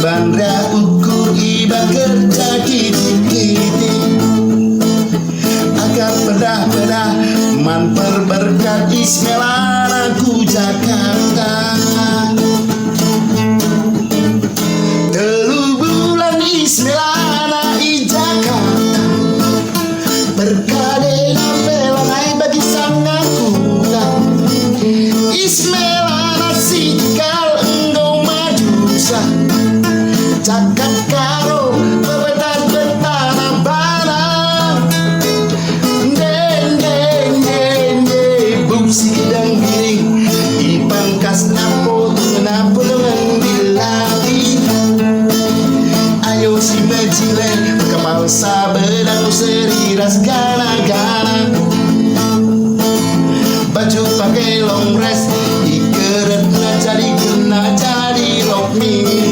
Bandra ukur iba kerja kiti-kiti agar pedah-pedah man berberkat Ismelana ku Jakarta. Telu bulan Ismelana i Jakarta berkadena pelangai bagi sang akuta. Ismelana sikal engkau majusa cakap karo bebetan-betan barang deng deng deng deng bungsi dan giring ipangkas napo napo dengan dilagi. Ayo si mejile kepal sabedang seriras gana-gana baju pakai long dress ikeret na jadi rok mini.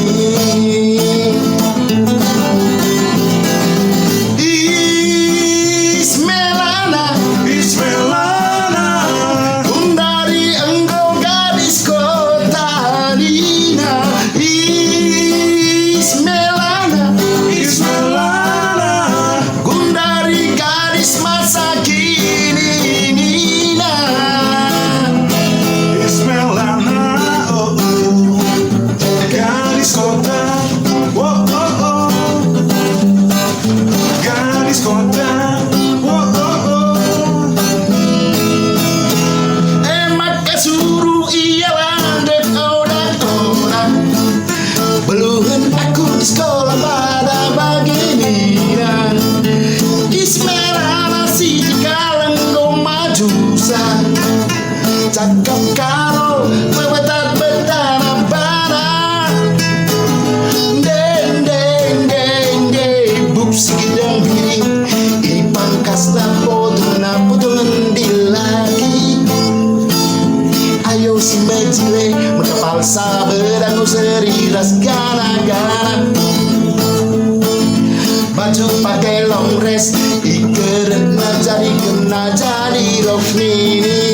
Cakap karo bebetan-betan barang deng deng deng deng bupsi gidang giring ipangkas napo dengan lagi. Ayo si mejile mekapal sabedang seriras gana-gana baju pakai long dress ikeret na jadi rok mini.